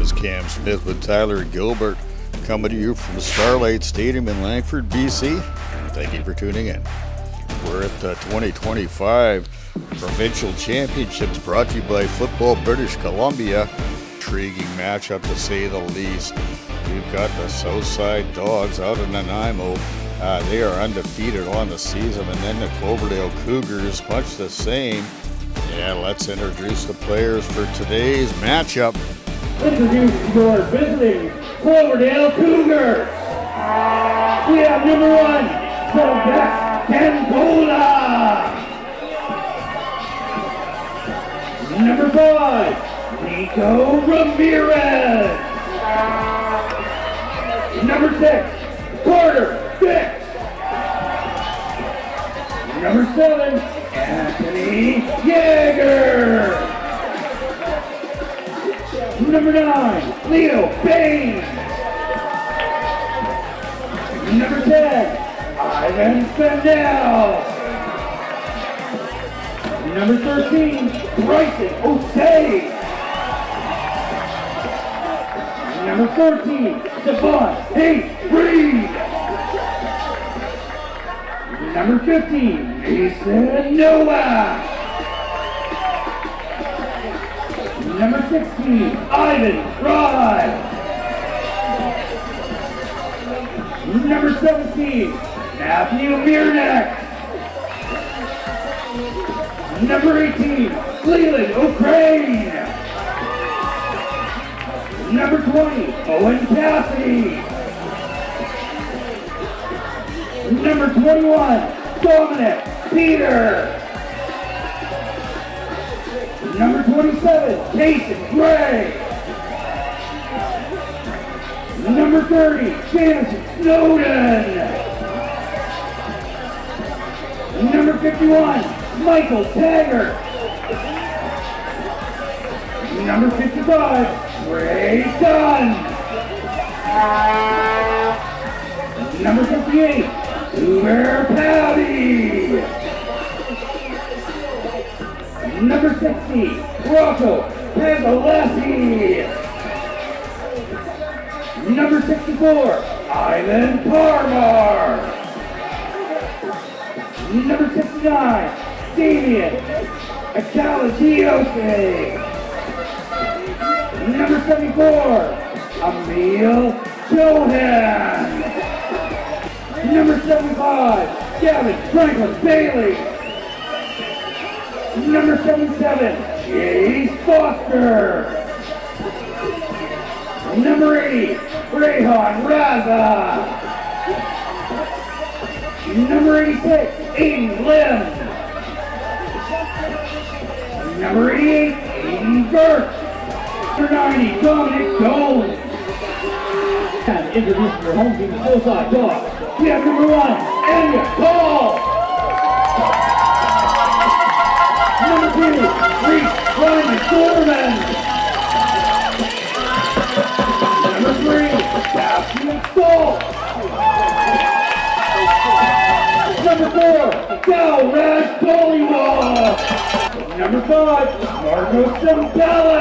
is Cam Smith with Tyler Gilbert, coming to you from Starlite Stadium in Langford, BC. Thank you for tuning in. We're at the 2025 Provincial Championships, brought to you by Football British Columbia. Intriguing matchup, to say the least. We've got the Southside Dawgs out in Nanaimo. They are undefeated on the season, and then the Cloverdale Cougars, much the same. Yeah, let's introduce the players for today's matchup. Introduce your visiting Cloverdale Cougars. We have number 1, Sylvester Cancola. Number 5, Nico Ramirez. Number 6, Carter Fix. Number 7, Anthony Yeager. Number 9, Leo Bain. Number 10, Ivan Fennell. Number 13, Bryson Osei. Number 14, Devon Hayes Reed. Number 15, Mason Noah. Number 16, Ivan Fry. Number 17, Matthew Mirnex. Number 18, Leland O'Crane. Number 20, Owen Cassidy. Number 21, Dominic Peter. Number 27, Jason Gray. Number 30, Jameson Snowden. Number 51, Michael Taggart. Number 55, Ray Dunn. Number 58, Uber Patty. Number 60, Rocco Pezzolesi. Number 64, Ivan Parmar. Number 69, Damian Acaladiose. Number 74, Emil Johan. Number 75, Gavin Franklin Bailey. Number 77, Chase Foster. Number 80, Rayhan Raza. Number 86, Aiden Lim. Number 88, Aiden Burke. Number 90, Dominic Gold. And introducing your home team, Southside Dawgs, we have number 1, Anya Paul. Number 2, Reese Ryan Foreman. Number 3, Bastian Stoll. Number 4, Dalraj Dollywall. Number 5, Marco Sambella.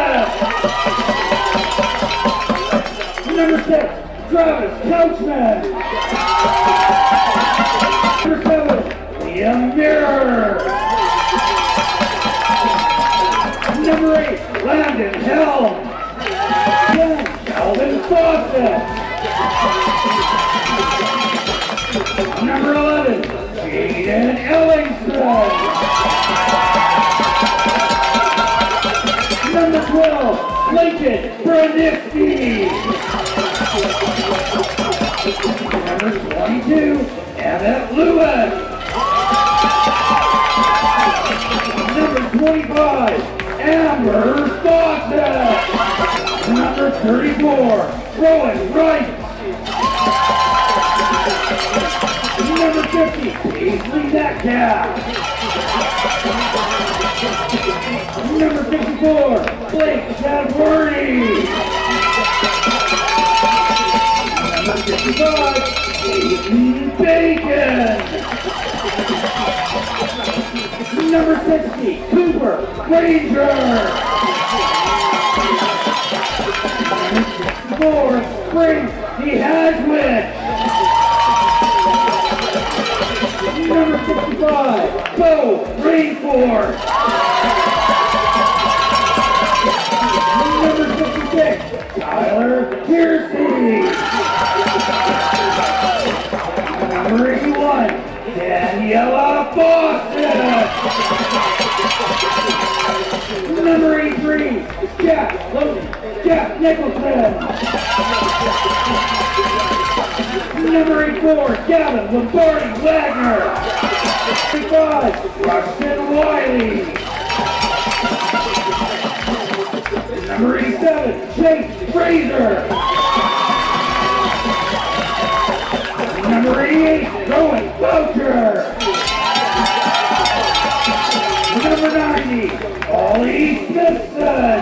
Number 6, Travis Couchman. Number 7, Liam Mirror. Number 8, Landon Helm. 10, Calvin Fawcett. Number 11, Jaden Ellingson. Number 12, Lincoln Braniski. Number 22, Emmett Lewis. Number 25, Amber Fawcett. Number 34, Rowan Wright. Number 50, Paisley Metcalf. Number 54, Blake Chadworthy. Number 55, Aiden Bacon. Number 60, Cooper Ranger. 4, Spring, he has wit. Number 65, Bo Rainforth. Number 66, Tyler Piercy. Number 81, Daniela Fawcett. Number 83, Jack Nicholson. Number 84, Gavin Lombardi Wagner. 35, Rustin Wiley. Number 87, Chase Fraser. Number 88, Rowan Boucher. Number 90, Ollie Smithson.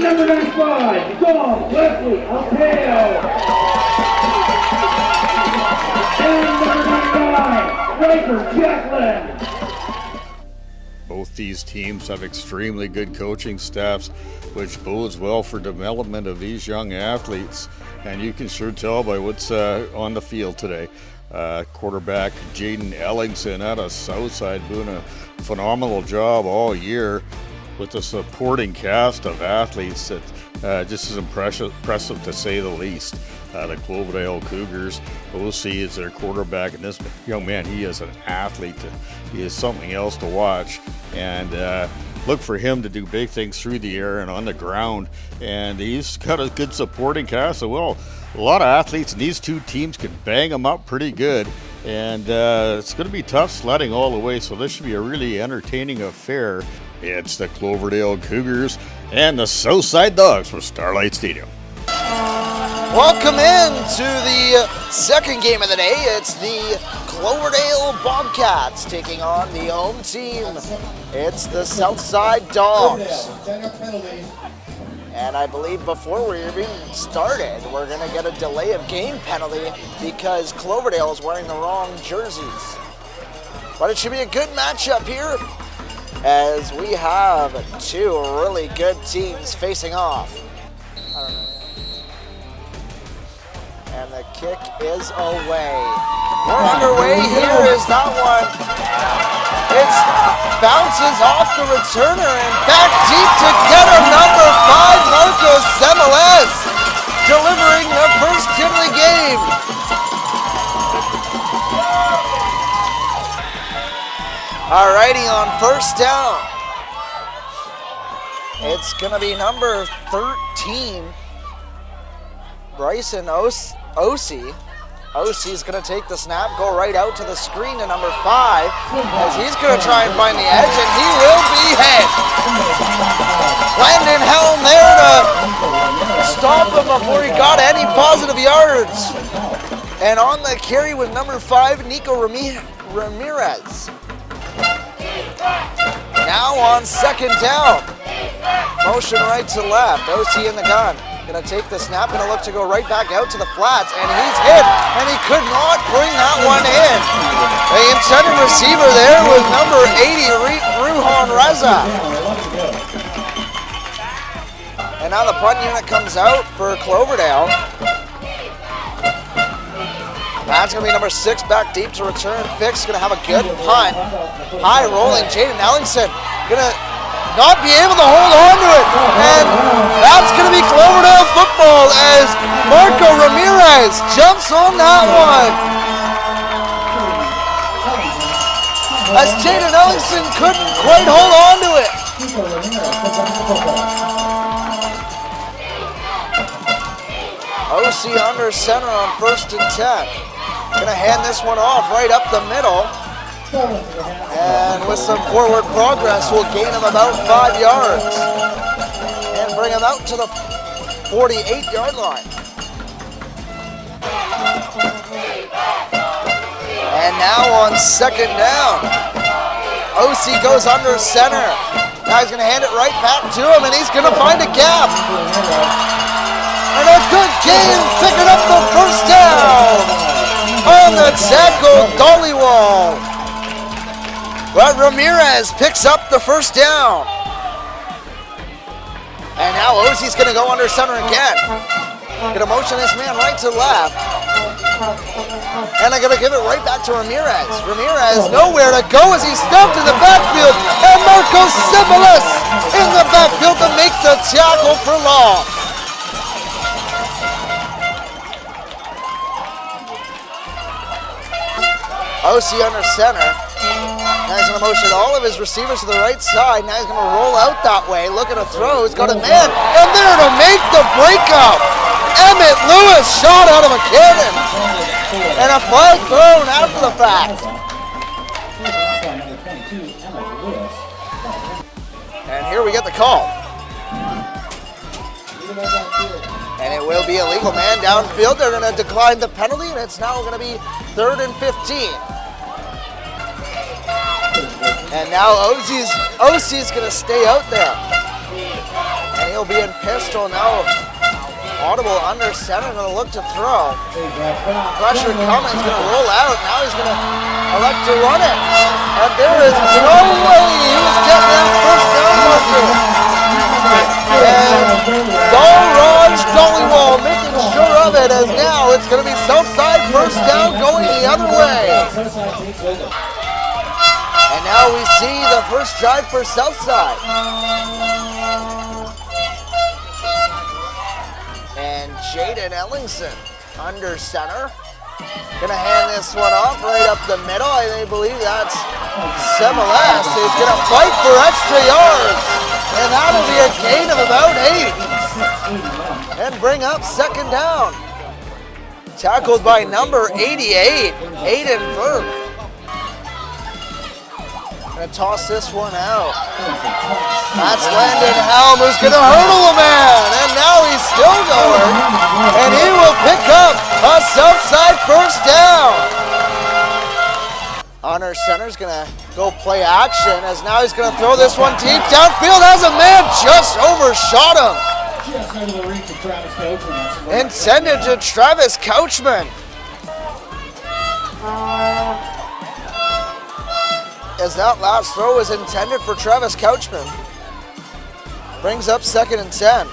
Number 95, Dom Leslie Alpeo. And number 99, Riker Jacqueline. Both these teams have extremely good coaching staffs, which bodes well for development of these young athletes. And you can sure tell by what's on the field today. Quarterback Jaden Ellingson out of Southside doing a phenomenal job all year with a supporting cast of athletes that just is impressive to say the least. The Cloverdale Cougars, OC is their quarterback, and this young man, he is an athlete. He is something else to watch, and look for him to do big things through the air and on the ground, and he's got a good supporting cast. So, well, a lot of athletes, and these two teams can bang them up pretty good, and it's going to be tough sledding all the way, so this should be a really entertaining affair. It's the Cloverdale Cougars and the Southside Dawgs from Starlite Stadium. Welcome in to the second game of the day. It's the Cloverdale Bobcats taking on the home team. It's the Southside Dawgs. And I believe before we even started, we're going to get a delay of game penalty because Cloverdale is wearing the wrong jerseys. But it should be a good matchup here as we have two really good teams facing off. And the kick is away. We're underway. Here is that one. It bounces off the returner and back deep to get him. Number 5, Marcos MLS, delivering the first hit of the game. Alrighty, on first down, it's going to be number 13, Bryson OC. OC's going to take the snap, go right out to the screen to number 5, as he's going to try and find the edge, and he will be hit. Landon Helm there to stop him before he got any positive yards. And on the carry with number 5, Nico Ramirez. Now on second down, motion right to left, OC in the gun. Gonna take the snap, gonna look to go right back out to the flats, and he's hit, and he could not bring that one in. The intended receiver there was number 80, Ruhan Reza. And now the punt unit comes out for Cloverdale. That's gonna be number 6 back deep to return. Fick's gonna have a good punt. High rolling, Jaden Ellingson gonna not be able to hold on to it. And that's going to be Cloverdale football as Marco Ramirez jumps on that one. As Jaden Ellingson couldn't quite hold on to it. OC under center on 1st and 10. Going to hand this one off right up the middle. And with some forward progress, we'll gain him about 5 yards and bring him out to the 48-yard line. And now on second down, OC goes under center. Now he's going to hand it right back to him, and he's going to find a gap. And a good game, picking up the first down on the tackle, Dollywall. But Ramirez picks up the first down. And now Ozzy's going to go under center again. Going to motion this man right to left. And they're going to give it right back to Ramirez. Ramirez nowhere to go as he's stuffed in the backfield. And Marco Similis in the backfield to make the tackle for long. OC under center. Now he's going to motion all of his receivers to the right side. Now he's going to roll out that way. Looking to throw. He's got a man. And there to make the breakup. Emmett Lewis shot out of a cannon. And a flag thrown after the fact. And here we get the call. And it will be a legal man downfield. They're going to decline the penalty, and it's now going to be 3rd and 15. And now OC's going to stay out there. And he'll be in pistol now. Audible under center, going to look to throw. Pressure coming, he's going to roll out. Now he's going to elect to run it. And there is no way he was getting that first down marker. And Dawgs Dollywall making sure of it, as now it's going to be Southside first down going the other way. And now we see the first drive for Southside. And Jaden Ellingson under center. Gonna hand this one off right up the middle. I believe that's Similis who's gonna fight for extra yards. And that'll be a gain of about 8. And bring up second down. Tackled by number 88, Aiden Burke. Gonna toss this one out. That's Landon Helm who's gonna hurdle a man, and now he's still going, and he will pick up a Southside first down. Honor Center's gonna go play action, as now he's gonna throw this one deep downfield, has a man just overshot him. Just under the reach of Travis Coachman. Intended to Travis Coachman. As that last throw was intended for Travis Couchman. Brings up 2nd and 10.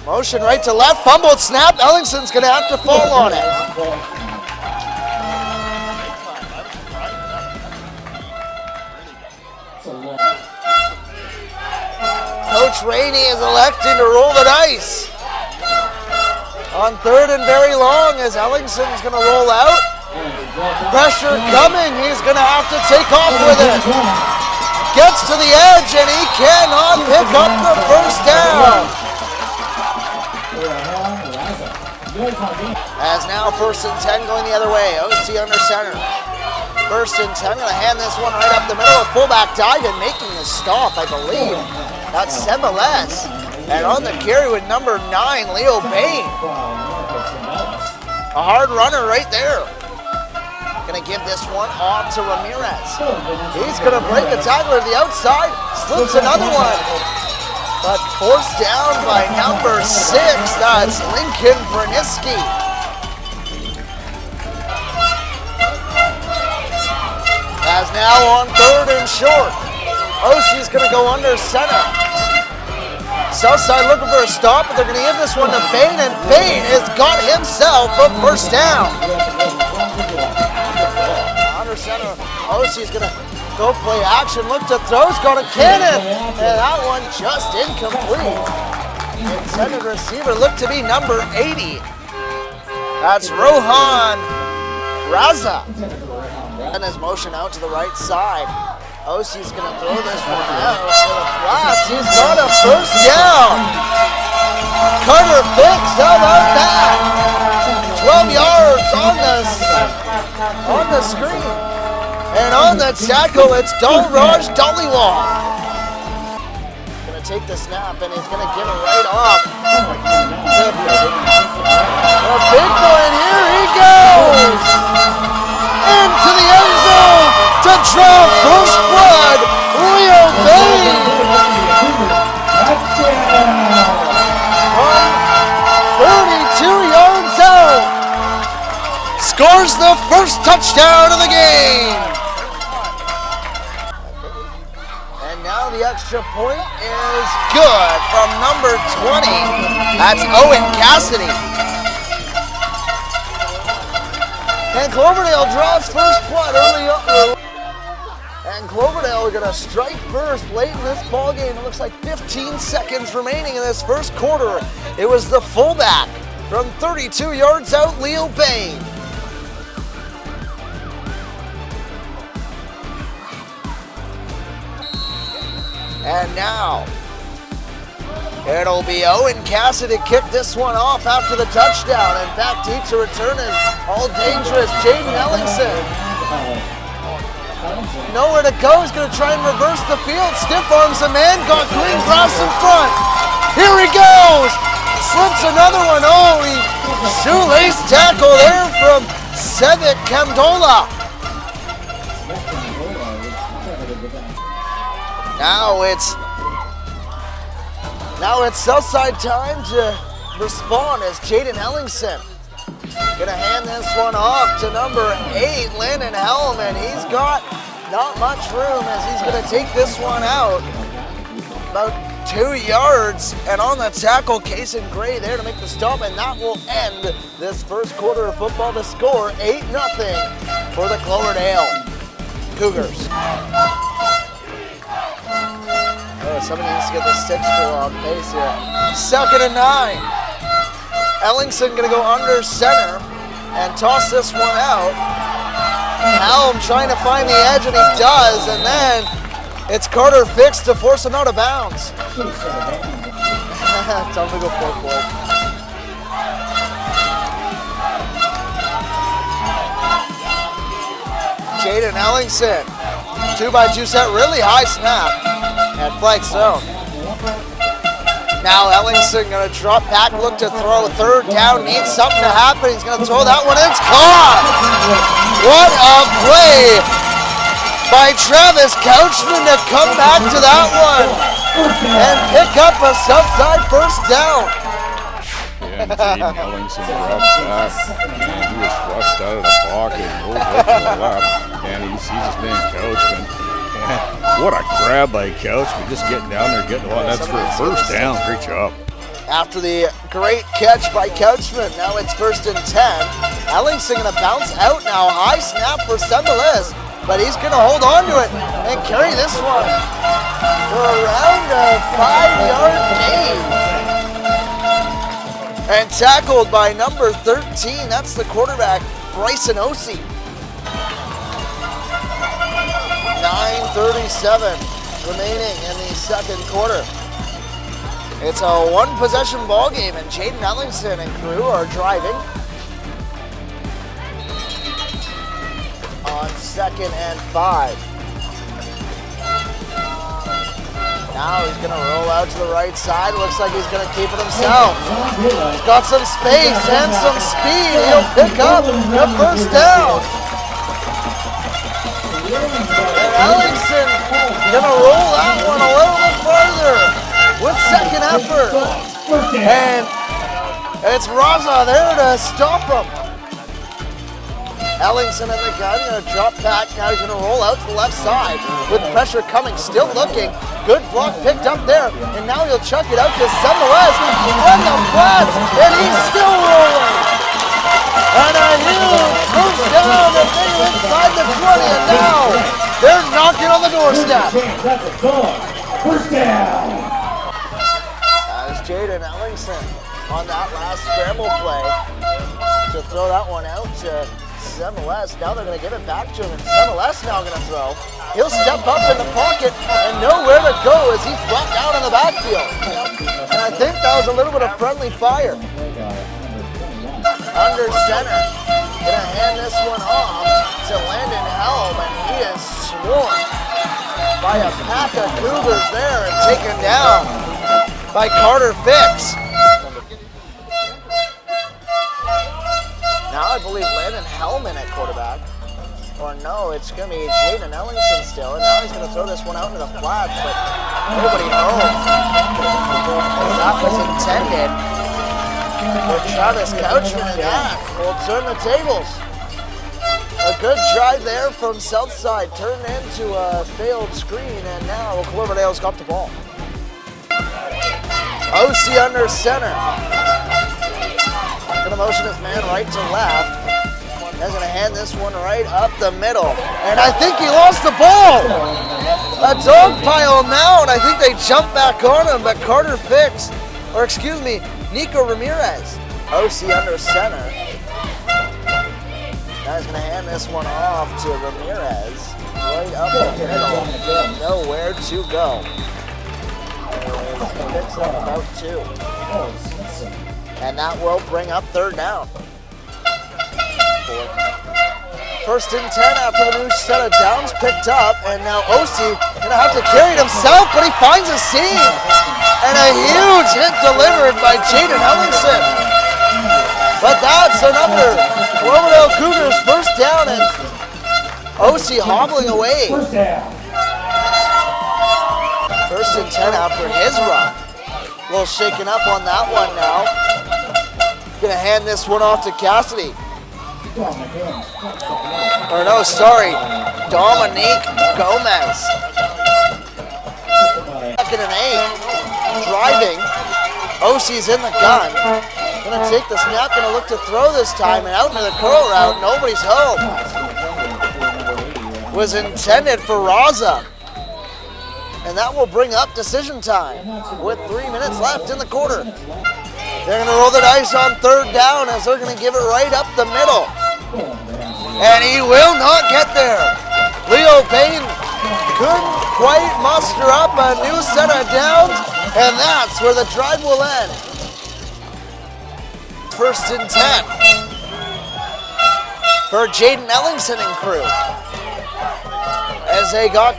Motion right to left, fumbled snap. Ellingson's gonna have to fall on it. Coach Rainey is electing to roll the dice. On 3rd and very long, as Ellingson's gonna roll out. Pressure coming, he's going to have to take off with it. Gets to the edge and he cannot pick up the first down. As now 1st and 10 going the other way. OC under center. 1st and 10, going to hand this one right up the middle. A fullback dive and making the stop, I believe. That's Similis. And on the carry with number 9, Leo Bain. A hard runner right there. Gonna give this one off to Ramirez. He's gonna break a tackler to the outside, slips another one. But forced down by number 6, that's Lincoln Berniski. As now on 3rd and short, OC's gonna go under center. Southside looking for a stop, but they're gonna give this one to Bain, and Bain has got himself a first down. Center. OC's gonna go play action, look to throw, he's got a cannon, and that one just incomplete. Intended receiver looked to be number 80. That's Rohan Raza. And his motion out to the right side. OC's gonna throw this one out to the flats. He's got a first down. Carter Fix, how about that? 12 yards on the screen. And on the tackle, it's Dalraj Dollywall. Gonna take the snap and he's gonna give it right off. A big boy, and here he goes! Into the end zone to draw first blood, Leo Bain. From 32 yards out. Scores the first touchdown of the game. extra point is good from number 20. That's Owen Cassidy. And Cloverdale draws first blood early on. And Cloverdale are going to strike first late in this ball game. It looks like 15 seconds remaining in this first quarter. It was the fullback from 32 yards out, Leo Bain. And now, it'll be Owen Cassidy kick this one off after the touchdown. And back deep to return is all dangerous Jaden Ellingson. Nowhere to go, he's going to try and reverse the field. Stiff arms a man, got green grass in front. Here he goes! Slips another one. Oh, he shoelace tackle there from Sevik Kamdola. Now it's Southside time to respond as Jaden Ellingson gonna hand this one off to number 8, Landon Helm, and he's got not much room as he's gonna take this one out. About 2 yards, and on the tackle, Kason Gray there to make the stop, and that will end this first quarter of football. The score 8-0 for the Cloverdale Cougars. Oh, somebody needs to get the sticks full on pace here. 2nd and 9. Ellingson gonna go under center and toss this one out. Helm trying to find the edge, and he does, and then it's Carter Fix to force him out of bounds. Time to go forward. Jaden Ellingson, 2x2 set, really high snap at flag zone. Now Ellingson gonna drop back, look to throw. 3rd down, needs something to happen. He's gonna throw that one, and it's caught! What a play by Travis Couchman to come back to that one and pick up a Southside first down. Yeah, and Jaden Ellingson drops back, and he was flushed out of the pocket, rolled right to the left, and he sees his man Couchman. And what a grab by Couchman, just getting down there, getting the one. That's for a first down. Great job. After the great catch by Couchman, now it's 1st and 10. Ellingson gonna bounce out now. High snap for Sembeles, but he's gonna hold on to it and carry this one for around a 5-yard gain. And tackled by number 13, that's the quarterback, Bryson Ossie. 9:37 remaining in the second quarter. It's a 1-possession ball game, and Jaden Ellingson and crew are driving on 2nd and 5. Now he's gonna roll out to the right side. Looks like he's gonna keep it himself. He's got some space and some speed. He'll pick up the first down. And Ellingson gonna roll that one a little bit farther with second effort. And it's Raza there to stop him. Ellingson in the gun, gonna drop back. Now he's gonna roll out to the left side with pressure coming, still looking. Good block picked up there, and now he'll chuck it out to Sembeles on the flats, and he's still rolling. And a huge first down to bring him inside the 20, and now they're knocking on the doorstep. That's a dog. First down. As Jaden Ellingson on that last scramble play to throw that one out to Sembeles. Now they're going to give it back to him, and Sembeles now going to throw. He'll step up in the pocket and know where to go as he's brought down in the backfield. And I think that was a little bit of friendly fire. Under center, going to hand this one off to Landon Helm, and he is swarmed by a pack of Cougars there and taken down by Carter Fix. Now I believe Landon Hellman at quarterback. Or no, it's going to be Jaden Ellingson still. And now he's going to throw this one out into the flats, but nobody knows. As that was intended for Travis Couchman, and that will turn the tables. A good drive there from Southside turned into a failed screen, and now Cloverdale's got the ball. OC under center. Gonna motion his man right to left. He's gonna hand this one right up the middle. And I think he lost the ball. A dog pile now, and I think they jumped back on him, but Carter fixed, or excuse me, Nico Ramirez. OC under center. Now he's gonna hand this one off to Ramirez. Right up the middle. Nowhere to go. Picks up about 2. And that will bring up third down. First and 10 after the new set of downs picked up, and now OC gonna have to carry it himself, but he finds a seam. And a huge hit delivered by Jaden Ellingson. But that's another Cloverdale Cougars first down, and OC hobbling away. First and 10 after his run. A little shaken up on that one now. Gonna hand this one off to Cassidy. Or no, sorry, Dominique Gomez. Second and 8, driving. OC's in the gun. Gonna take the snap, gonna look to throw this time, and out into the curl route, nobody's home. Was intended for Raza. And that will bring up decision time with 3 minutes left in the quarter. They're gonna roll the dice on third down as they're gonna give it right up the middle. And he will not get there. Leo Payne couldn't quite muster up a new set of downs, and that's where the drive will end. First and 10 for Jaden Ellingson and crew. As they got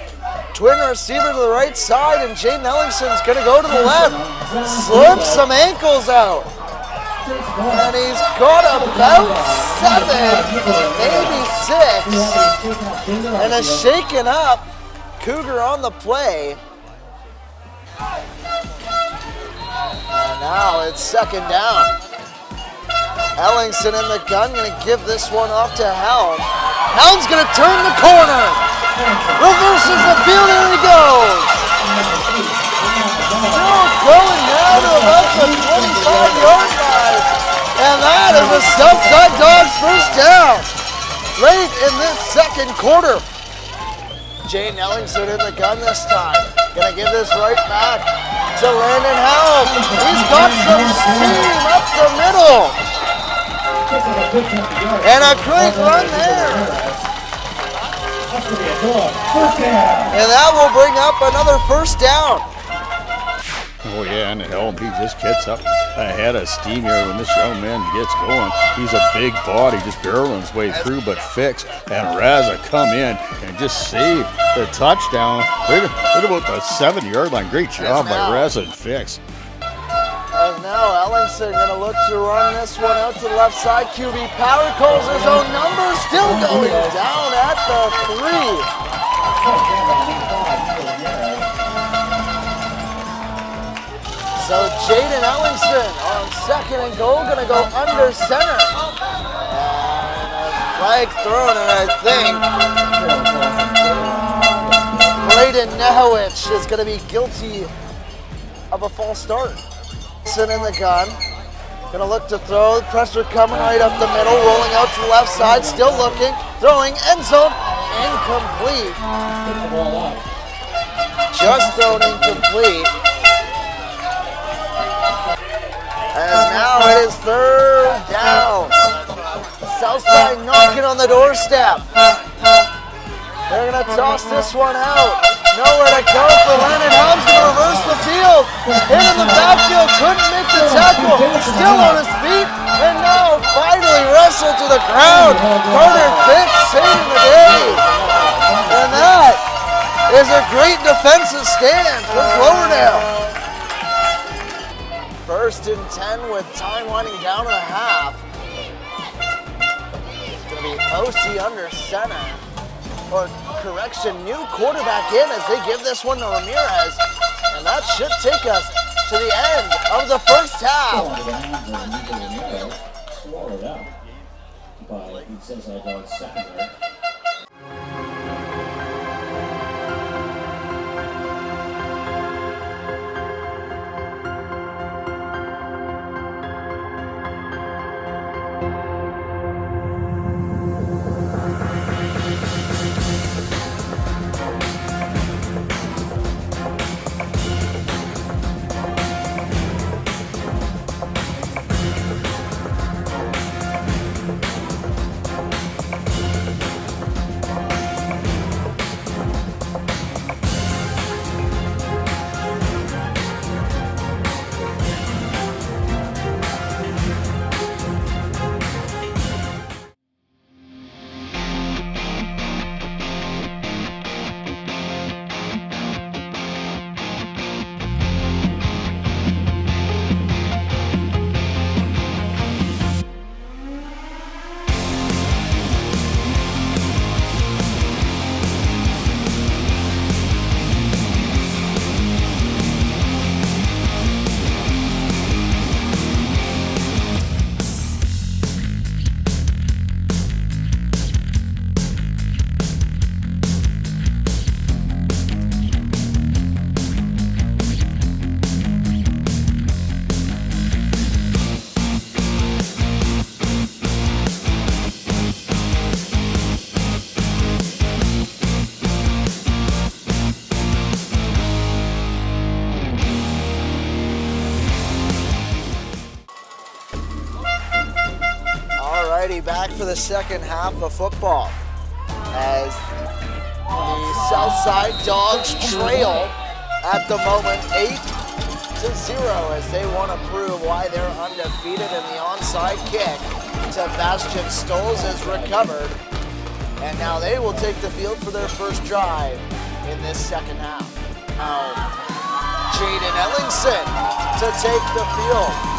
twin receiver to the right side, and Jaden Ellingson's gonna go to the left. Slips some ankles out. And he's got about 7, maybe 6. And a shaken up Cougar on the play. And now it's second down. Ellingson in the gun, gonna give this one off to Helm. Helm's gonna turn the corner. Reverses the field, and he goes. Still going down to about the 25-yard line. And that is the Southside Dawgs first down. Late in this second quarter. Jaden Ellingson in the gun this time. Gonna give this right back to Landon Helm. He's got some steam up the middle. And a great run there. And that will bring up another first down. Oh yeah, and Helm, he just gets up ahead of steam here when this young man gets going. He's a big body, just barreling his way through, but fix. And Raza come in and just save the touchdown right about the 7-yard line. Great job by Raza and Fix. As now Ellingson gonna look to run this one out to the left side. QB Power calls his own number, still going down at the 3. So Jaden Ellingson on second and goal, gonna go under center. And a flag thrown, and I think Braden Nehowich is gonna be guilty of a false start. In the gun, gonna look to throw, pressure coming right up the middle, rolling out to the left side, still looking, throwing, end zone, incomplete. Just thrown incomplete. As now it is third down. Southside knocking on the doorstep. They're gonna toss this one out. Nowhere to go for Landon Helm's gonna reverse the field. Hit in the backfield, couldn't make the tackle. Still on his feet, and now finally wrestled to the ground. Carter Fitz saving the day. And that is a great defensive stand for Cloverdale. First and 10 with time winding down to the half. It's gonna be OC under center. Or correction, new quarterback in as they give this one to Ramirez. And that should take us to the end of the first half. by the Southside Dawgs secondary. Back for the second half of football as the Southside Dawgs trail at the moment 8-0 as they want to prove why they're undefeated, and the onside kick to Bastian Stoles is recovered, and now they will take the field for their first drive in this second half. Now Jaden Ellingson to take the field.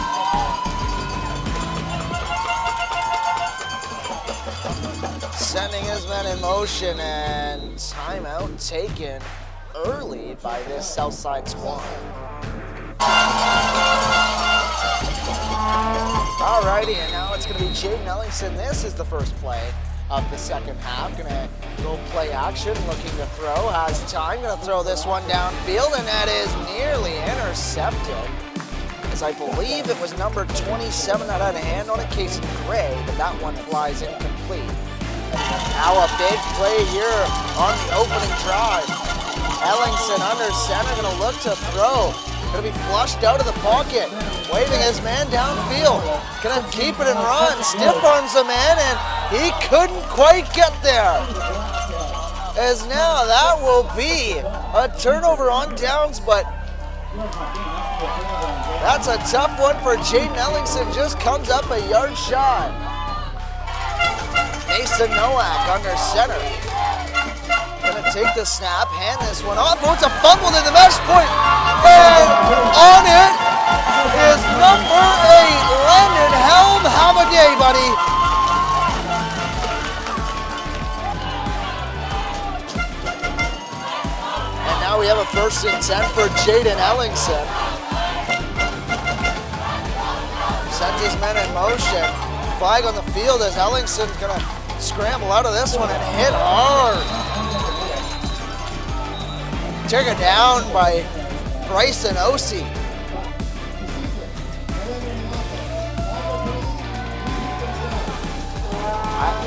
Sending his men in motion, and timeout taken early by this Southside squad. Alrighty, and now it's going to be Jaden Ellingson. This is the first play of the second half. Going to go play action, looking to throw, has time, going to throw this one downfield, and that is nearly intercepted. As I believe it was number 27 that had a hand on it, Casey Gray, but that one flies incomplete. Now a big play here on the opening drive. Ellingson under center, going to look to throw. Going to be flushed out of the pocket. Waving his man downfield. Going to keep it and run. Stiff arms the man, and he couldn't quite get there. As now that will be a turnover on downs, but that's a tough one for Jaden Ellingson. Just comes up a yard shy. Mason Nowak under center. Gonna take the snap, hand this one off. Oh, it's a fumble in the mesh point. And on it is number 8, Landon Helm. Have a day, buddy. And now we have a 1st and 10 for Jaden Ellingson. Sends his men in motion. Flag on the field as Ellington's gonna scramble out of this one and hit hard. Taken down by Bryson Ossie.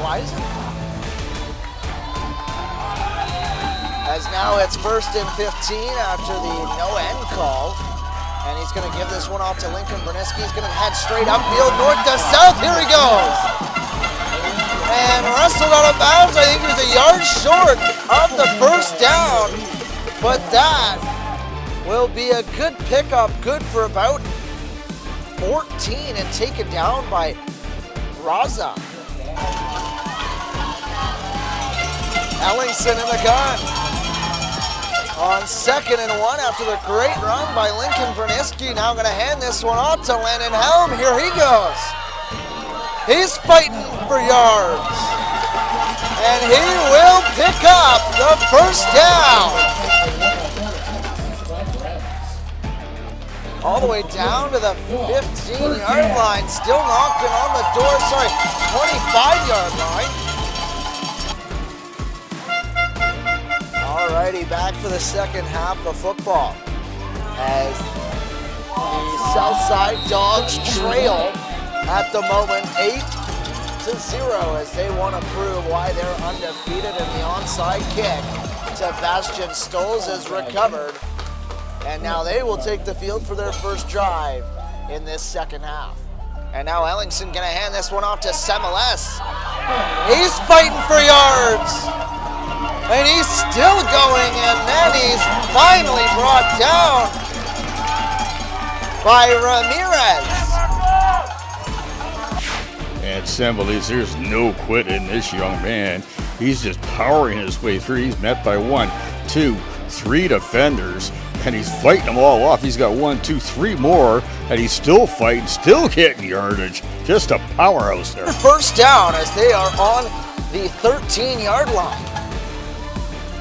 Why is it? As now it's 1st and 15 after the no end call. And he's going to give this one off to Lincoln Berniski. He's going to head straight upfield, north to south. Here he goes. And wrestled out of bounds. I think he was a yard short of the first down. But that will be a good pickup. Good for about 14 and taken down by Raza. Ellingson in the gun. On 2nd and 1 after the great run by Lincoln Berniski. Now going to hand this one off to Landon Helm. Here he goes. He's fighting for yards. And he will pick up the first down. all the way down to the 15-yard line. Still knocking on the door, 25-yard line. Alrighty, back for the second half of football. As the Southside Dawgs trail at the moment 8-0 as they want to prove why they're undefeated, and the onside kick to Bastian Stolz is recovered. And now they will take the field for their first drive in this second half. And now Ellingson gonna hand this one off to Semeles. He's fighting for yards. And he's still going, and then he's finally brought down by Ramirez. And Semeles, there's no quit in this young man. He's just powering his way through. He's met by 1, 2, 3 defenders, and he's fighting them all off. He's got 1, 2, 3 more, and he's still fighting, still getting yardage. Just a powerhouse there. First down as they are on the 13-yard line.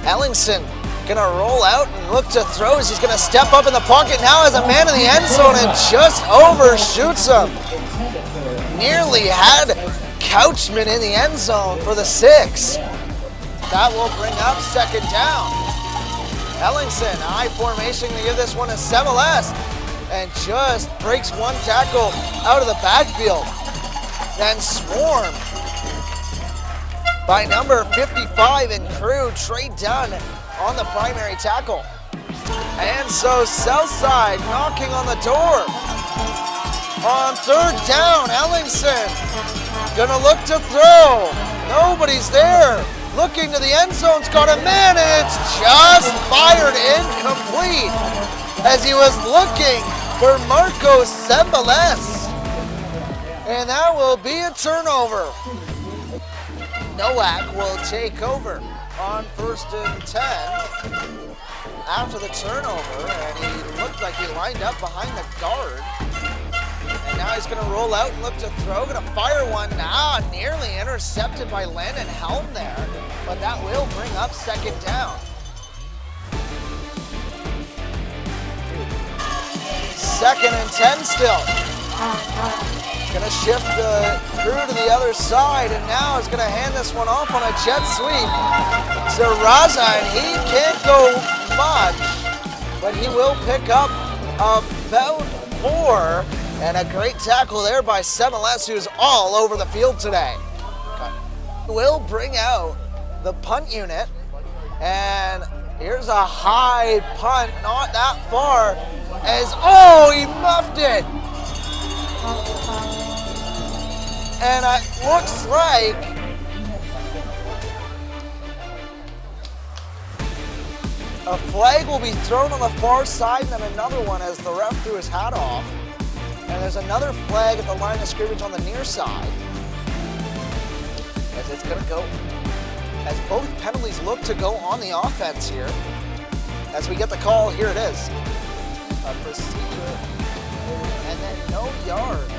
Ellingson gonna roll out and look to throw as he's gonna step up in the pocket now as a man in the end zone and just overshoots him. Nearly had Couchman in the end zone for the 6. That will bring up second down. Ellingson, high formation to give this one to Semeles, and just breaks one tackle out of the backfield. Then swarmed by number 55 and crew, Trey Dunn on the primary tackle. And so Southside knocking on the door. On third down, Ellingson gonna look to throw. Nobody's there. Looking to the end zone's got a man, and it's just fired incomplete as he was looking for Marco Semeles. And that will be a turnover. Nowak will take over on 1st and 10 after the turnover, and he looked like he lined up behind the guard. And now he's going to roll out and look to throw, going to fire one now, nearly intercepted by Landon Helm there, but that will bring up second down. Second and 10 still. Gonna shift the crew to the other side, and now is gonna hand this one off on a jet sweep to Raza, and he can't go much, but he will pick up about 4, and a great tackle there by Semeles, who's all over the field today. Will bring out the punt unit, and here's a high punt, not that far, as, oh, he muffed it! And it looks like a flag will be thrown on the far side, and then another one as the ref threw his hat off. And there's another flag at the line of scrimmage on the near side. As it's going to go, as both penalties look to go on the offense here. As we get the call, here it is. A procedure, and then no yards.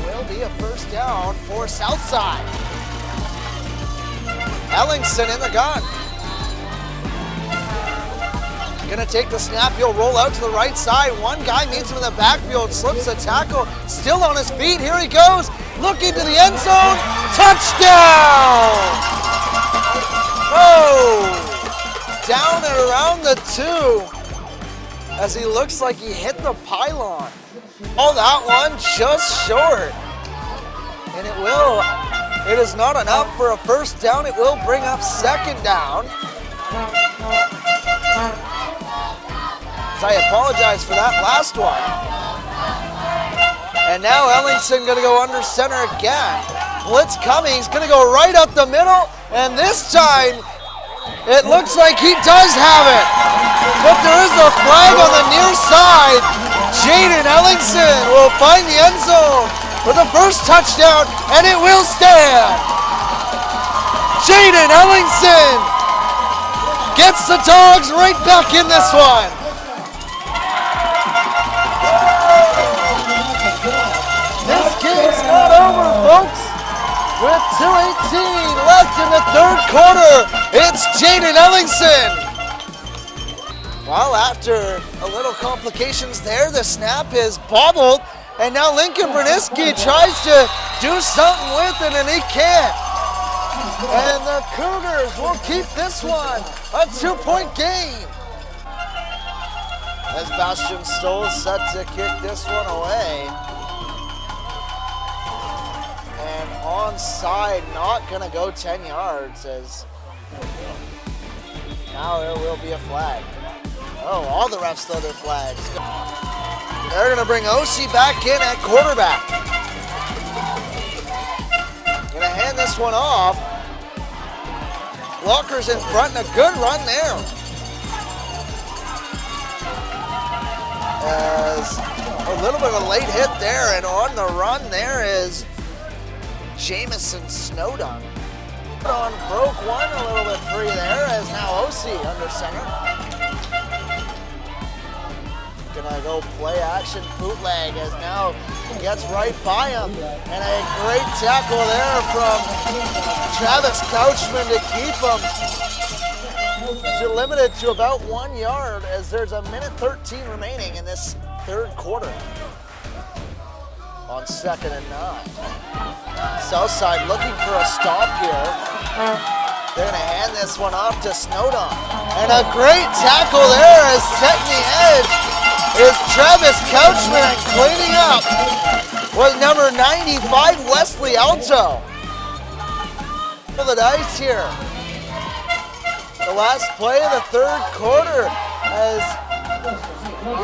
Will be a first down for Southside. Ellingson in the gun. Gonna take the snap, he'll roll out to the right side. One guy meets him in the backfield, slips a tackle, still on his feet. Here he goes, looking to the end zone. Touchdown! Oh! Down and around the 2 as he looks like he hit the pylon. Oh, that one just short. And it is not enough for a first down. It will bring up second down. So I apologize for that last one. And now Ellingson gonna go under center again. Blitz coming, he's gonna go right up the middle, and this time it looks like he does have it. But there is a flag on the near side. Jaden Ellingson will find the end zone for the first touchdown, and it will stand. Jaden Ellingson gets the Dogs right back in this one. This game's not over, folks. With 2:18 left in the third quarter, it's Jaden Ellingson. Well, after a little complications there, the snap is bobbled, and now Lincoln Berniski tries to do something with it, and he can't. And the Cougars will keep this one a 2-point game. As Bastian Stoll set to kick this one away. And onside, not gonna go 10 yards, as now there will be a flag. Oh, all the refs throw their flags. They're gonna bring OC back in at quarterback. Gonna hand this one off. Walker's in front, and a good run there. As a little bit of a late hit there, and on the run there is Jamison Snowdon. Broke one a little bit free there, as now OC under center. Gonna go play action bootleg, as now gets right by him. And a great tackle there from Travis Couchman to keep him limited to about 1 yard, as there's a minute 13 remaining in this third quarter. On 2nd and 9. Southside looking for a stop here. They're gonna hand this one off to Snowdon. And a great tackle there, as setting the edge is Travis Couchman, and cleaning up was number 95, Wesley Alto. For the dice here. The last play of the third quarter, as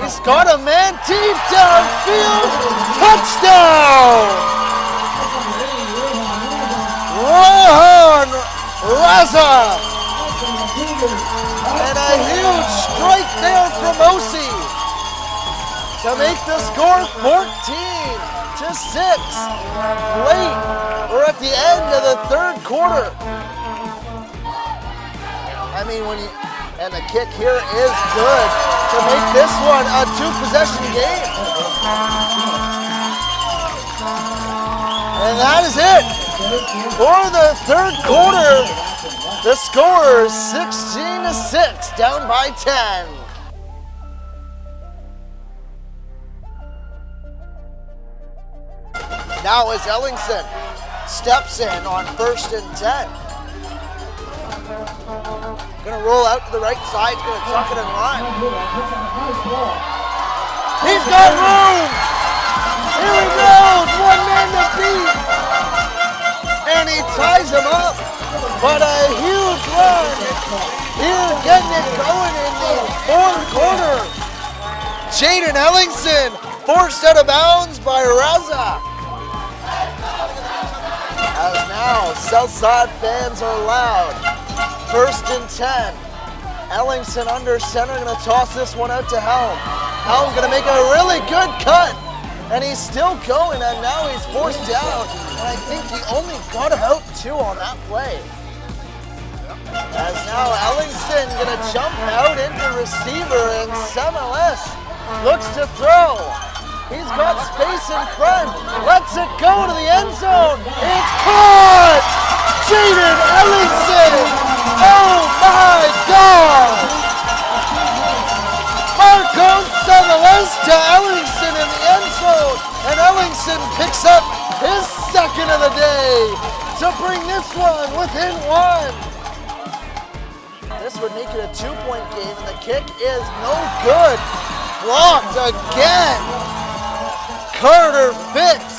he's got a man deep downfield. Touchdown! Rohan Raza! And a huge strike there from OC to make the score 14-6. Late, we're at the end of the third quarter. I mean, and the kick here is good to make this one a 2-possession game. And that is it for the third quarter. The score is 16-6, down by 10. Now as Ellingson steps in on 1st and 10. Gonna roll out to the right side, gonna tuck it and run. He's got room! Here he goes, one man to beat! And he ties him up, but a huge run here, getting it going in the fourth quarter. Jaden Ellingson forced out of bounds by Raza. As now, Southside fans are loud. 1st and 10. Ellingson under center, gonna toss this one out to Helm. Helm gonna make a really good cut, and he's still going, and now he's forced down, and I think he only got about 2 on that play. As now Ellingson gonna jump out into receiver, and Semeles looks to throw. He's got space in front, lets it go to the end zone. It's caught! Jaden Ellingson! Oh my God! Marco Semeles to Ellingson in the end zone, and Ellingson picks up his 2nd of the day to bring this one within 1. This would make it a 2-point game, and the kick is no good. Blocked again. Carter Fitz.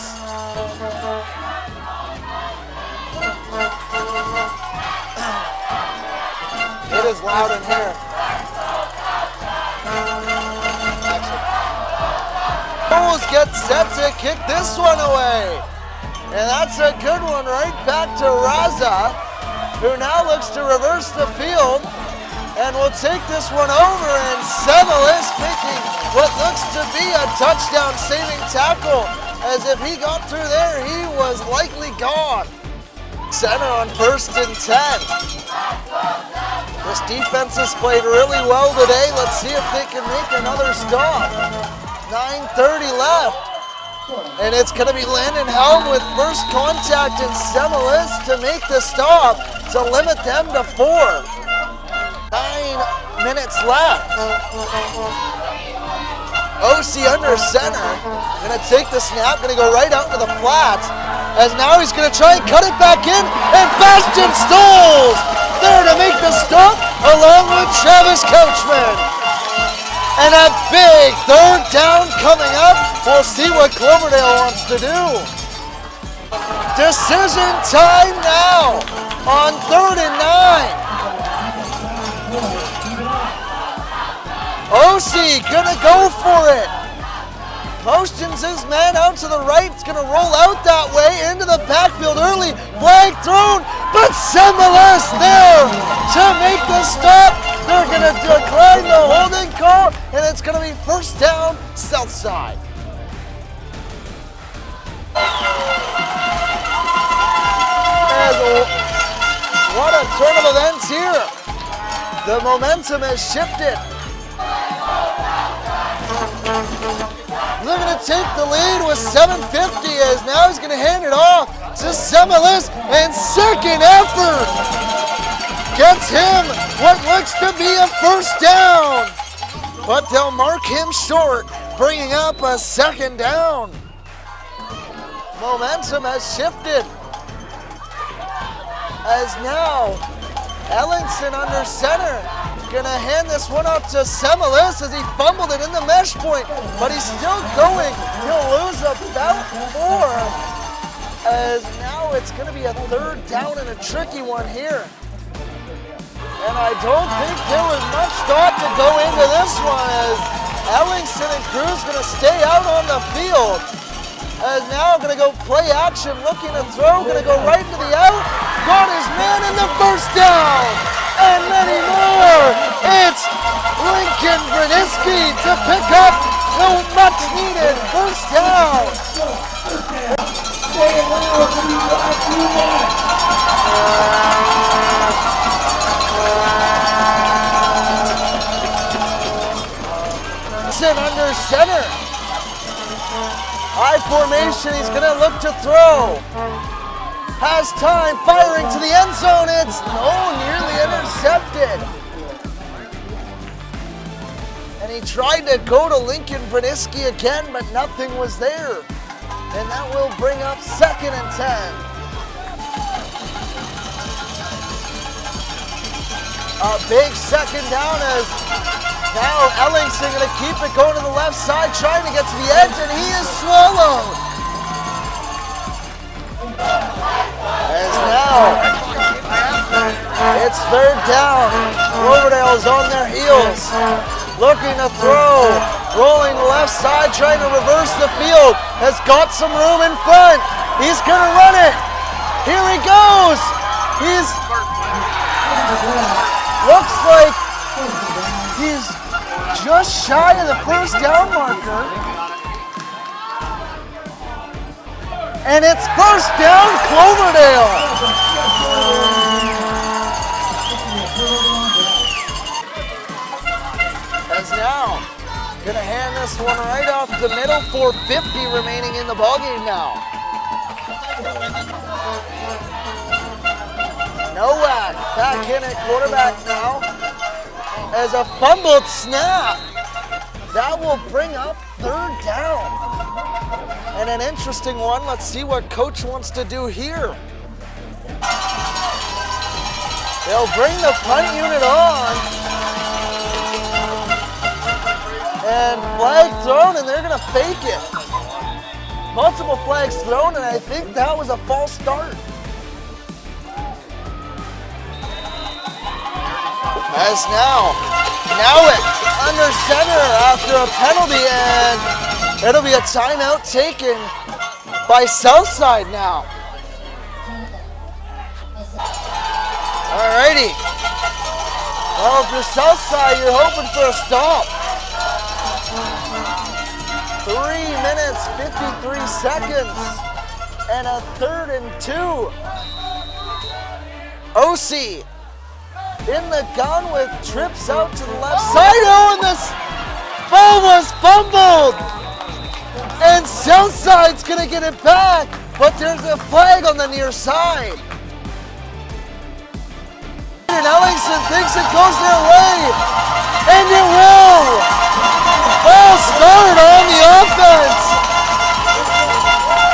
It is loud in here. Bulls get set to kick this one away. And that's a good one right back to Raza, who now looks to reverse the field and will take this one over, and Semeles making what looks to be a touchdown saving tackle, as if he got through there, he was likely gone. Center on 1st and 10. This defense has played really well today. Let's see if they can make another stop. 9:30 left. And it's going to be Landon Helm with first contact, and Semeles to make the stop to limit them to 4. 9 minutes left. OC under center, gonna take the snap, gonna go right out to the flat, as now he's gonna try and cut it back in, and Bastian Stoles there to make the stop, along with Travis Couchman. And a big third down coming up. We'll see what Cloverdale wants to do. Decision time now on 3rd and 9. OC gonna go for it. Motions his man out to the right. It's gonna roll out that way into the backfield early. Flag thrown, but Semiles there to make the stop. They're gonna decline the holding call, and it's gonna be first down, Southside. And what a turn of events here. The momentum has shifted. Looking to take the lead with 7:50 as now he's going to hand it off to Semiles, and second effort gets him what looks to be a first down. But they'll mark him short, bringing up a second down. Momentum has shifted as now Ellingson under center. Gonna hand this one up to Semiles as he fumbled it in the mesh point, but he's still going. He'll lose about 4, as now it's gonna be a third down and a tricky one here. And I don't think there was much thought to go into this one, as Ellingson and Cruz gonna stay out on the field. As now gonna go play action, looking to throw, gonna go right into the out. Got his man in the first down. And many more. It's Lincoln Braniski to pick up the much needed first down. Under center. High formation, he's gonna look to throw. Has time, firing to the end zone. It's nearly intercepted. And he tried to go to Lincoln Braniski again, but nothing was there. And that will bring up 2nd and 10. A big second down as now Ellingson gonna keep it going to the left side, trying to get to the edge, and he is swallowed. As now, it's 3rd down. Cloverdale's on their heels, looking to throw, rolling left side, trying to reverse the field, has got some room in front. He's gonna run it. Here he goes. Looks like he's just shy of the first down marker. And it's first down, Cloverdale. As now, gonna hand this one right off the middle, 4:50 remaining in the ballgame now. Nowak back in at quarterback now. As a fumbled snap, that will bring up 3rd down. And an interesting one. Let's see what coach wants to do here. They'll bring the punt unit on. And flag thrown, and they're gonna fake it. Multiple flags thrown, and I think that was a false start. As now it under center after a penalty, and it'll be a timeout taken by Southside now. Alrighty. Well, if you're Southside, you're hoping for a stop. 3 minutes, 53 seconds, and a 3rd and 2. OC in the gun with trips out to the left side. Oh, and this ball was fumbled. And Southside's gonna get it back, but there's a flag on the near side. Jaden Ellingson thinks it goes their way, and it will. False start on the offense.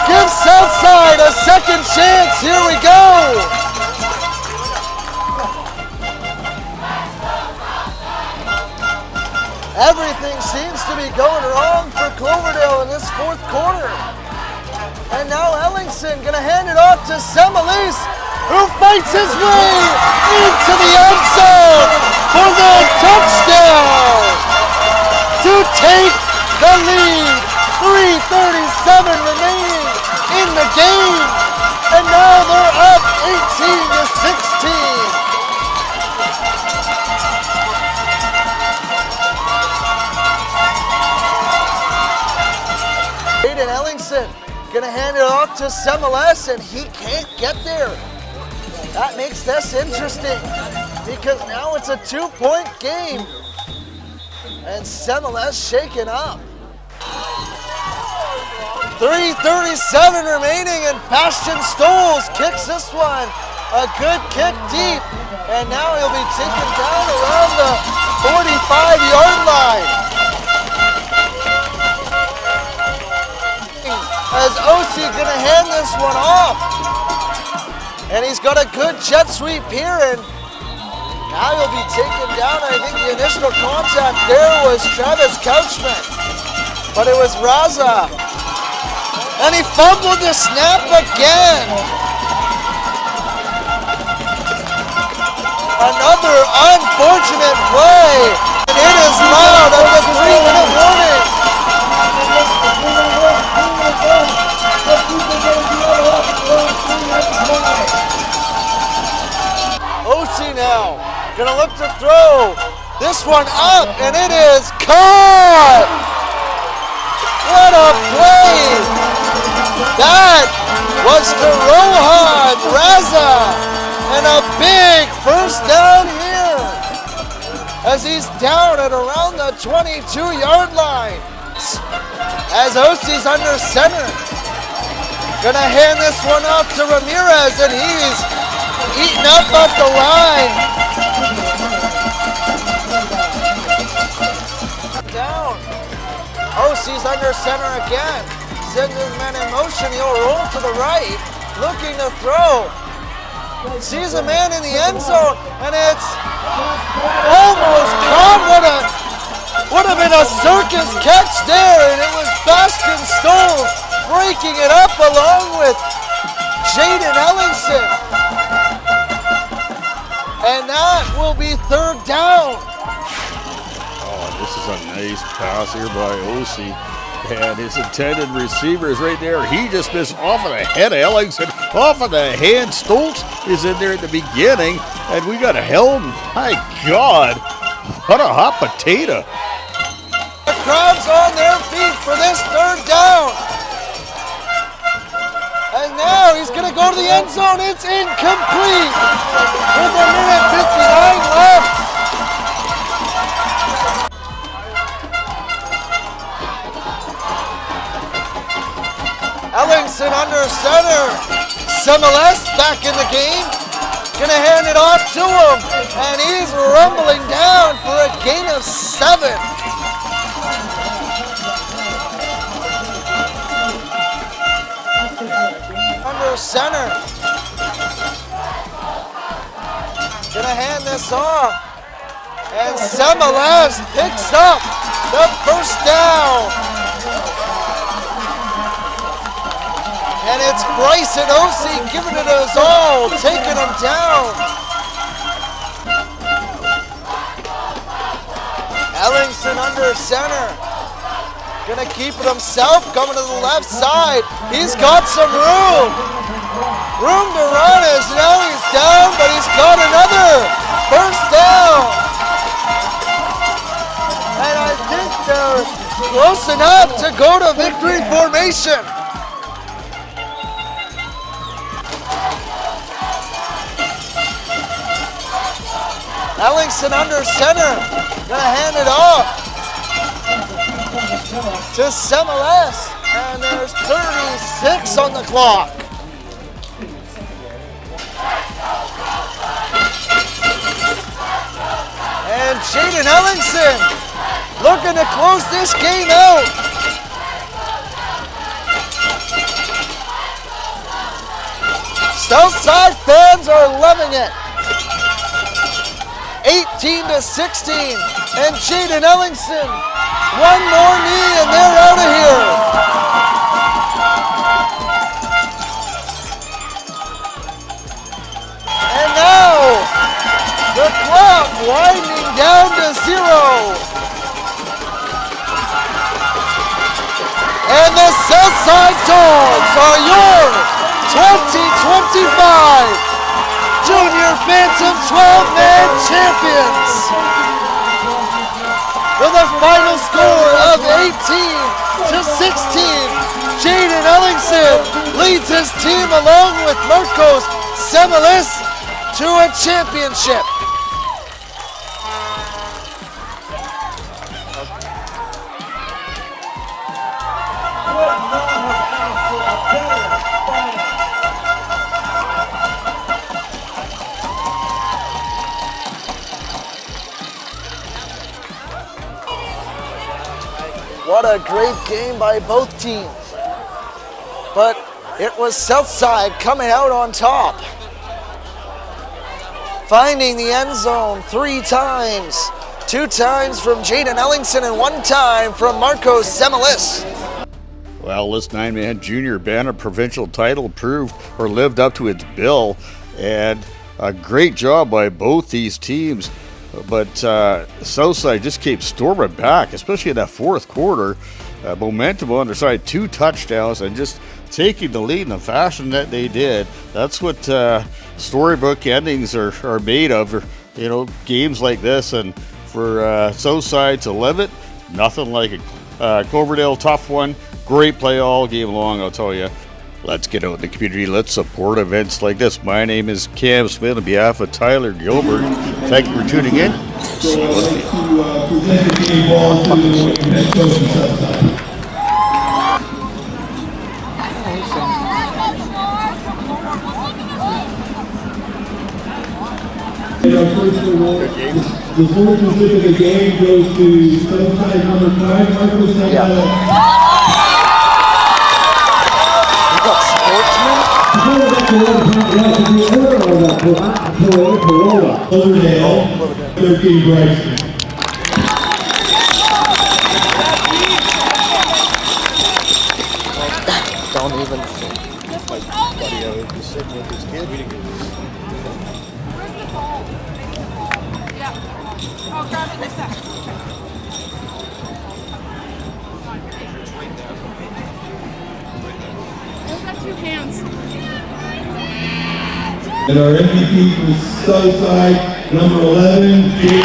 Give Southside a second chance. Here we go. Everything seems to be going wrong for Cloverdale in this fourth quarter. And now Ellingson gonna hand it off to Semelis, who fights his way into the end zone for the touchdown to take the lead. 3:37 remaining in the game, and now they're up 18-16. Jaden Ellingson gonna hand it off to Semelis, and he can't get there. That makes this interesting because now it's a 2-point game, and Semelis shaken up. 3:37 remaining, and Bastian Stoles kicks this one. A good kick deep, and now he'll be taken down around the 45-yard line. As OC gonna hand this one off. And he's got a good jet sweep here, and now he'll be taken down. I think the initial contact there was Travis Couchman, but it was Raza. And he fumbled the snap again. Another unfortunate play, and it is loud at the 3-minute warning. OC now gonna look to throw this one up, and it is caught. What a play! That was to Rohan Raza, and a big first down here as he's down at around the 22-yard line. As OC's under center, gonna hand this one off to Ramirez, and he's eaten up at the line. Down. OC's under center again. Sends his man in motion. He'll roll to the right, looking to throw. Sees a man in the end zone, and it's almost caught. Would have been a circus catch there, and it was Bastian Stoles breaking it up along with Jaden Ellingson. And that will be third down. Oh, this is a nice pass here by OC. And his intended receiver is right there. He just missed off of the head of Ellingson, off of the hand. Stoltz is in there at the beginning, and we got a Helm. My God, what a hot potato. The crowd's on their feet for this third down. And now he's going to go to the end zone. It's incomplete with a minute 59 left. Ellingson under center. Semelis back in the game. Gonna hand it off to him. And he's rumbling down for a gain of 7. Under center. Gonna hand this off. And Semelis picks up the first down. And it's Bryce and OC giving it his all, taking him down. Ellingson under center. Gonna keep it himself, coming to the left side. He's got some room. Room to run as now he's down, but he's got another first down. And I think they're close enough to go to victory formation. Ellingson under center, gonna hand it off to Semelis, and there's 36 on the clock. And Jaden Ellingson looking to close this game out. Southside fans are loving it. 18-16, and Jaden Ellingson, one more knee and they're out of here. And now, the clock winding down to 0. And the Southside Dawgs are your 2025 Junior Bantam 12-man champions. With a final score of 18-16, Jaden Ellingson leads his team along with Marcos Semilis to a championship. What a great game by both teams. But it was Southside coming out on top, finding the end zone 3 times. 2 times from Jaden Ellingson and 1 time from Marcos Semilis. Well, this 9-man junior Bantam provincial title proved or lived up to its bill, and a great job by both these teams. But Southside just kept storming back, especially in that fourth quarter. Momentum on their side, 2 touchdowns, and just taking the lead in the fashion that they did. That's what storybook endings are made of, you know, games like this. And for Southside to live it, nothing like it. Cloverdale, tough one. Great play all game long, I'll tell you. Let's get out in the community. Let's support events like this. My name is Cam Smith on behalf of Tyler Gilbert. Thank you for tuning in. See you on the field. And our first award, the fourth position of the game goes to Southside number 5, Marcos Semilis. Cloverdale, 13 Bryson. Don't even. He's sitting with his kid. Where's the ball? Yeah. Oh, grab it like that. I've got 2 hands. And our MVP from Southside, number 11, Jaden.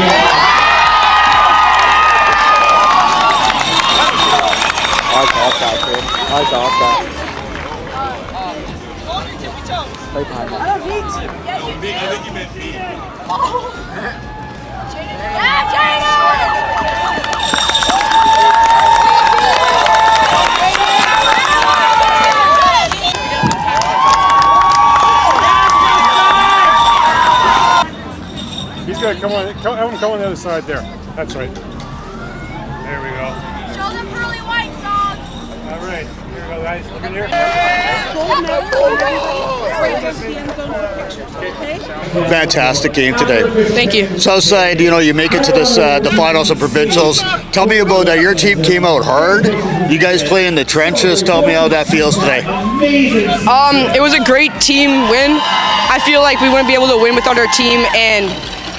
I got that, kid. I got that. Right behind that. I don't need to. Yeah, you do. I think you meant me. Oh. Yeah, Jaden! He's good. Come on. Have him come on the other side there. That's right. There we go. Show them pearly white, dog. All right. Here we go, guys. Look in here. Fantastic game today. Thank you. Southside, you know, you make it to this the finals of provincials. Tell me about that. Your team came out hard. You guys play in the trenches. Tell me how that feels today. It was a great team win. I feel like we wouldn't be able to win without our team, and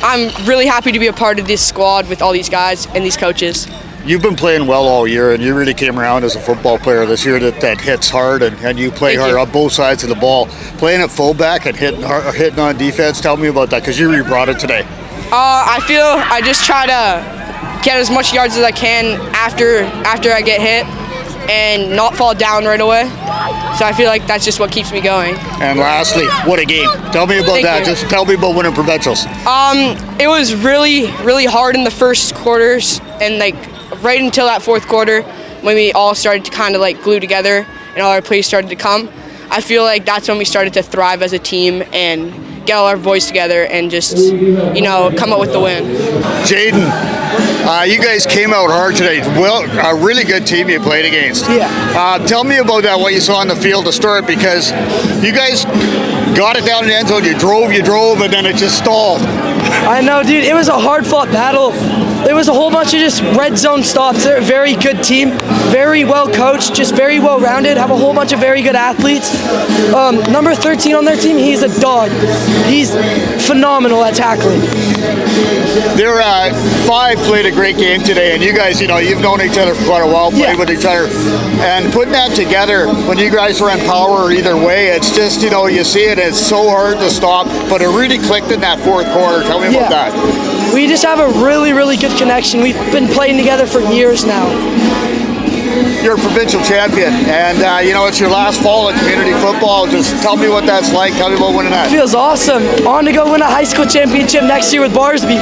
I'm really happy to be a part of this squad with all these guys and these coaches. You've been playing well all year, and you really came around as a football player this year that hits hard, and you play hard on both sides of the ball. Playing at fullback and hitting on defense, tell me about that, because you really brought it today. I feel I just try to get as much yards as I can after I get hit and not fall down right away. So I feel like that's just what keeps me going. And lastly, what a game. Tell me about that. Just tell me about winning provincials. It was really, really hard in the first quarters, and like right until that fourth quarter when we all started to kind of like glue together and all our plays started to come. I feel like that's when we started to thrive as a team and get all our boys together and just, you know, come up with the win. Jaden, you guys came out hard today. Well, a really good team you played against. Yeah. Tell me about that, what you saw on the field to start, because you guys got it down in the end zone. You drove, and then it just stalled. I know, dude. It was a hard-fought battle. There was a whole bunch of just red zone stops. They're a very good team, very well coached, just very well rounded. Have a whole bunch of very good athletes. Number 13 on their team, he's a dog. He's phenomenal at tackling. Their 5 played a great game today, and you guys, you know, you've known each other for quite a while, played with each other, and putting that together when you guys were in power either way, it's just, you know, you see it, it's so hard to stop, but it really clicked in that fourth quarter. Tell me about that. We just have a really, really good connection. We've been playing together for years now. You're a provincial champion, and you know, it's your last fall in community football. Just tell me what that's like. Tell me about winning that. Feels awesome. On to go win a high school championship next year with Barsby.